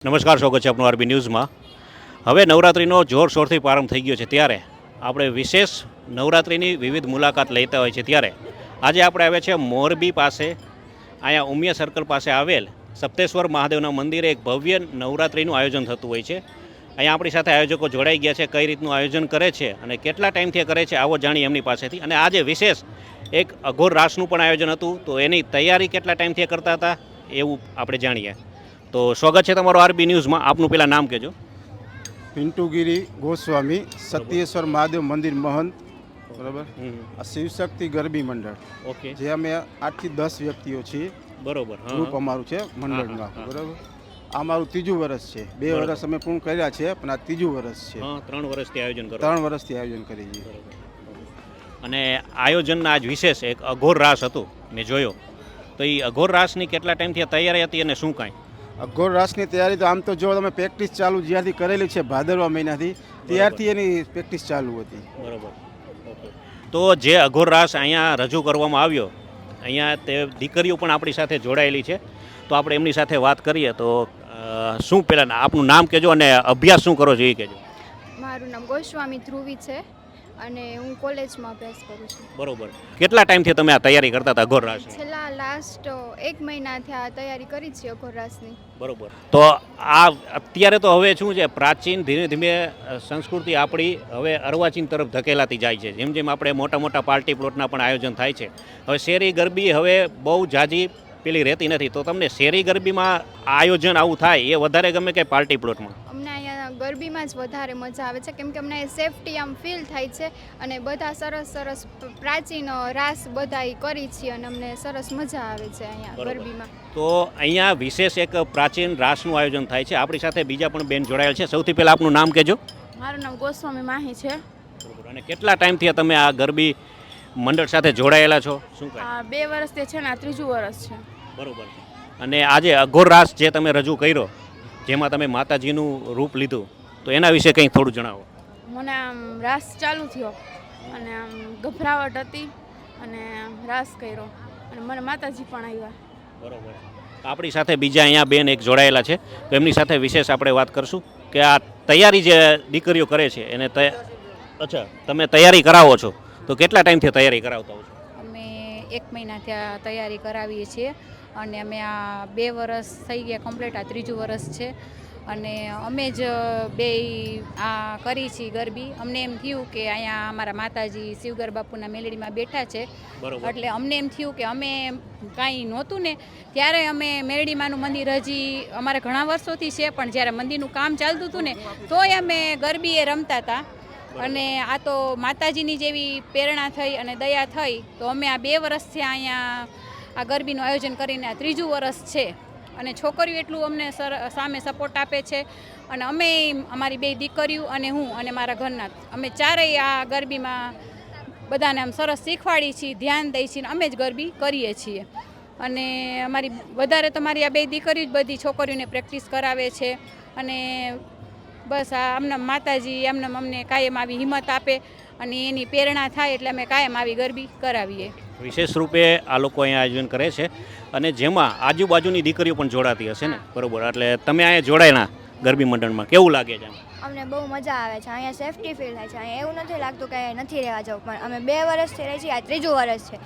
નમસ્કાર, સ્વાગત છે આપનું આરબી ન્યૂઝમાં. હવે નવરાત્રિનો જોરશોરથી પ્રારંભ થઈ ગયો છે, ત્યારે આપણે વિશેષ નવરાત્રિની વિવિધ મુલાકાત લેતા હોય છે. ત્યારે આજે આપણે આવ્યા છે મોરબી પાસે, અહીંયા ઉમિયા સર્કલ પાસે આવેલ સપ્તેશ્વર મહાદેવના મંદિરે એક ભવ્ય નવરાત્રિનું આયોજન થતું હોય છે. અહીંયા આપણી સાથે આયોજકો જોડાઈ ગયા છે, કઈ રીતનું આયોજન કરે છે અને કેટલા ટાઈમથી કરે છે આવો જાણીએ એમની પાસેથી. અને આજે વિશેષ એક અઘોર રાસનું પણ આયોજન હતું, તો એની તૈયારી કેટલા ટાઈમથી કરતા હતા એવું આપણે જાણીએ. તો સ્વાગત છે તમારો આરબી ન્યૂઝમાં. આપનું પેલા નામ કહેજો. પિન્ટુગીરી ગોસ્વામી, સત્યેશ્વર મહાદેવ મંદિર મહંત. બરાબર. આ શિવશક્તિ ગરબી મંડળ. ઓકે. જે અમે 8 થી 10 વ્યક્તિઓ છીએ. બરોબર. ગ્રુપ અમારું છે મંડળમાં. બરાબર. આ મારું ત્રીજું વર્ષ છે. 2 વર્ષ અમે પૂર્ણ કર્યા છે, પણ આ ત્રીજું વર્ષ છે. 3 વર્ષથી આયોજન કરો. 3 વર્ષથી આયોજન કરીએ છીએ. અને આયોજનના આજ વિશેષ એક અઘોર રાસ હતું, મેં જોયો. તો એ અઘોર રાસની કેટલા ટાઈમથી તૈયારી હતી અને શું કાંઈ? અઘોર રાસની તૈયારી તો આમ તો જો તમે પ્રેક્ટિસ ચાલુ જ્યારથી કરેલી છે ભાદરવા મહિનાથી, ત્યારથી એની પ્રેક્ટિસ ચાલુ હતી. બરોબર. તો જે અઘોર રાસ અહીંયા રજૂ કરવામાં આવ્યો, અહીંયા તે દીકરીઓ પણ આપણી સાથે જોડાયેલી છે, તો આપણે એમની સાથે વાત કરીએ. તો શું પહેલાં આપનું નામ કહેજો અને અભ્યાસ શું કરો છો એ કહેજો. મારું નામ ગોસ્વામી ધ્રુવી છે અને હું કોલેજમાં અભ્યાસ કરું છું. બરોબર. કેટલા ટાઈમથી તમે આ તૈયારી કરતા હતા અઘોર રાસની? છેલ્લા લાસ્ટ 1 મહિનાથી આ તૈયારી કરી છે અઘોર રાસની. બરોબર. તો આ અત્યારે તો હવે શું છે, પ્રાચીન ધીમે ધીમે સંસ્કૃતિ આપણી હવે અર્વાચીન તરફ ધકેલાતી જાય છે. જેમ જેમ આપણે મોટા મોટા પાર્ટી પ્લોટના પણ આયોજન થાય છે, હવે શેરી ગરબી હવે બહુ જાજી પેલી રહેતી નથી. તો તમને શેરી ગરબીમાં આયોજન આવું થાય એ વધારે ગમે કે પાર્ટી પ્લોટમાં? અમને અહીંયા ગરબીમાં જ વધારે મજા આવે છે, કેમ કે અમને સેફટી આમ ફીલ થાય છે અને બધા સરસ સરસ પ્રાચીન રાસ બધાય કરી છીએ અને અમને સરસ મજા આવે છે અહીંયા ગરબીમાં. તો અહીંયા વિશેષ એક પ્રાચીન રાસનું આયોજન થાય છે. આપણી સાથે બીજા પણ બેન જોડાયેલ છે. સૌથી પહેલાં આપનું નામ કહેજો. મારું નામ ગોસ્વામી માહી છે. અને કેટલા ટાઈમથી તમે આ ગરબી મંડળ સાથે જોડાયેલા છો? શું કહે? 2 વર્ષથી છે ને આ ત્રીજું વર્ષ છે. બરોબર છે. અને આજે અઘોર રાસ જે તમે રજૂ કર્યો, જેમાં તમે માતાજીનું રૂપ લીધું, તો એના વિશે કંઈક થોડું જણાવો. મને આમ રાસ ચાલુ થયો અને આમ ગભરાવટ હતી અને રાસ કર્યો અને મને માતાજી પણ આવ્યા. બરોબર. આપણી સાથે બીજા અહીંયા બેન એક જોડાયેલા છે, તો એમની સાથે વિશેષ આપણે વાત કરશું કે આ તૈયારી જે દીકરીઓ કરે છે એને અચ્છા, તમે તૈયારી કરાવો છો, તો કેટલા ટાઈમથી તૈયારી કરાવતા હો છો? અમે 1 મહિનાથી આ તૈયારી કરાવીએ છીએ અને અમે આ 2 વર્ષ થઈ ગયા કમ્પ્લીટ, આ ત્રીજું વર્ષ છે. અને અમે જ બે આ કરી છીએ ગરબી. અમને એમ થયું કે અહીંયા અમારા માતાજી શિવગર બાપુના મેલડીમાં બેઠા છે, એટલે અમને એમ થયું કે અમે કાંઈ નહોતું ને ત્યારે અમે મેલડીમાનું મંદિર હજી અમારે ઘણા વર્ષોથી છે, પણ જ્યારે મંદિરનું કામ ચાલતું હતું ને તોય અમે ગરબી એ રમતા હતા. અને આ તો માતાજીની જેવી પ્રેરણા થઈ અને દયા થઈ, તો અમે આ 2 વર્ષથી અહીંયા આ ગરબીનું આયોજન કરીને આ ત્રીજું વર્ષ છે. અને છોકરીઓ એટલું અમને સામે સપોર્ટ આપે છે અને અમે અમારી 2 દીકરીઓ અને હું અને મારા ઘરના અમે ચારેય આ ગરબીમાં બધાને આમ સરસ શીખવાડી છીએ, ધ્યાન દઈ છીએ, અમે જ ગરબી કરીએ છીએ. અને અમારી વધારે તો મારી આ 2 દીકરીઓ જ બધી છોકરીઓને પ્રેક્ટિસ કરાવે છે. અને બસ આ અમને માતાજી અમને કાયમ આવી હિંમત આપે અને એની પ્રેરણા થાય એટલે અમે કાયમ આવી ગરબી કરાવીએ. વિશેષ રૂપે આ લોકો અહીંયા આયોજન કરે છે અને જેમાં આજુબાજુની દીકરીઓ પણ જોડાતી હશે ને? બરોબર. એટલે તમે અહીંયા જોડાયેલા ગરબી મંડળમાં, કેવું લાગે છે? અમને બહુ મજા આવે છે. અહીંયા સેફટી ફીલ થાય છે. અહીંયા એવું નથી લાગતું કે નથી રહેવા જવું, પણ અમે 2 વર્ષથી રહી છીએ, આ ત્રીજું વર્ષ છે,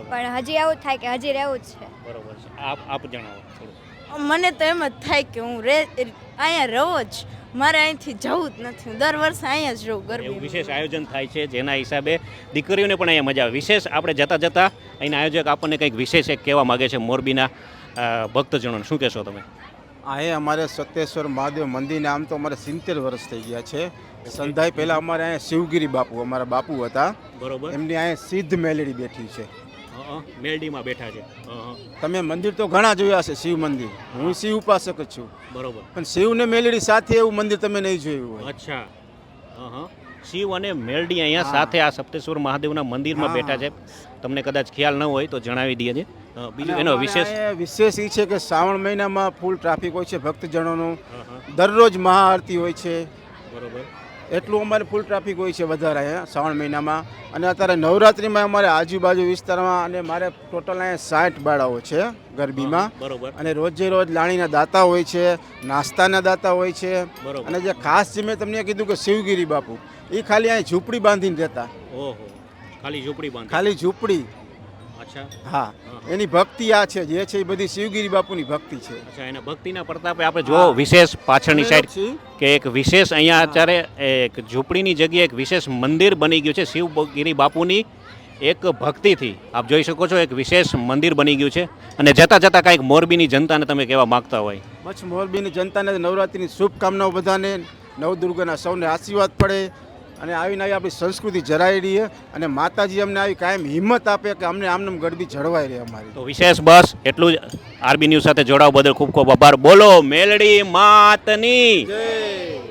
પણ હજી એવું જ થાય કે હજી રહેવું જ છે. બરોબર છે. આપ જણાવો થોડું. મને તો એમ જ થાય કે હું અહીંયા રહું જ, મારે અહીંથી જવું જ નથી. હું દર વર્ષે અહીંયા જ રહું. ગરબી વિશેષ આયોજન થાય છે, જેના હિસાબે દીકરીઓને પણ અહીંયા મજા આવે. વિશેષ આપણે જતાં અહીંના આયોજક આપણને કંઈક વિશેષ એક કહેવા માગે છે મોરબીના ભક્તજનોને. શું કહેશો તમે? અહીંયા અમારે સત્યેશ્વર મહાદેવ મંદિરને આમ તો અમારે 70 વર્ષ થઈ ગયા છે. સંધાઈ પહેલાં અમારે અહીંયા શિવગીરી બાપુ અમારા બાપુ હતા. બરોબર. એમની અહીંયા સિદ્ધ મેલડી બેઠી છે. મેલડીમાં બેઠા છે. તમે મંદિર તો ઘણા જોયા છે, શિવ મંદિર. હું શિવ ઉપાસક જ છું. બરોબર. પણ શિવને મેલડી સાથે એવું મંદિર તમે નહીં જોયું હોય. અચ્છા. શિવ અને મેલડી અહીંયા સાથે આ સપ્તેશ્વર મહાદેવના મંદિરમાં બેઠા છે. તમને કદાચ ખ્યાલ ન હોય તો જણાવી દઈએ છે. બીજું એનો વિશેષ એ છે કે શ્રાવણ મહિનામાં ફૂલ ટ્રાફિક હોય છે ભક્તજનોનું. દરરોજ મહાઆરતી હોય છે. બરોબર. એટલું અમારે ફૂલ ટ્રાફિક હોય છે વધારે અહીંયા શ્રાવણ મહિનામાં. અને અત્યારે નવરાત્રિમાં અમારે આજુબાજુ વિસ્તારમાં અને મારે ટોટલ અહીંયા 60 બાળાઓ છે ગરબીમાં. બરોબર અને રોજે રોજ લાણીના દાતા હોય છે, નાસ્તાના દાતા હોય છે. બરોબર. અને જે ખાસ જે મેં તમને કીધું કે શિવગીરી બાપુ એ ખાલી અહીં ઝૂંપડી બાંધીને રહેતા, ઓહો ખાલી ઝૂંપડી બાંધી ખાલી ઝૂંપડી. અચ્છા હા, એની ભક્તિ આ છે જે છે એ બધી શિવગીરી બાપુની ભક્તિ છે. અચ્છા એના ભક્તિના પ્રતાપે આપણે જો વિશેષ પાછળની સાઈડ કે એક વિશેષ અહીંયા અત્યારે એક ઝૂંપડીની જગ્યાએ એક વિશેષ મંદિર બની ગયું છે શિવગીરી બાપુની એક ભક્તિથી. આપ જોઈ શકો છો એક વિશેષ મંદિર બની ગયું છે. અને જતાં જતાં કાંઈક મોરબીની જનતાને તમે કહેવા માગતા હોય? બસ મોરબીની જનતાને નવરાત્રિની શુભકામનાઓ બધાને, નવદુર્ગાના સૌને આશીર્વાદ પડે અને આવીને આવી આપણી સંસ્કૃતિ જરાઈ રહીએ અને માતાજી અમને આવી કાયમ હિંમત આપે કે અમને આમનામ ગરબી જળવાઈ રહે અમારી. તો વિશેષ બસ એટલું જ. આરબી ન્યૂઝ સાથે જોડાવા બદલ ખૂબ ખૂબ આભાર. બોલો મેલડી માતની જય.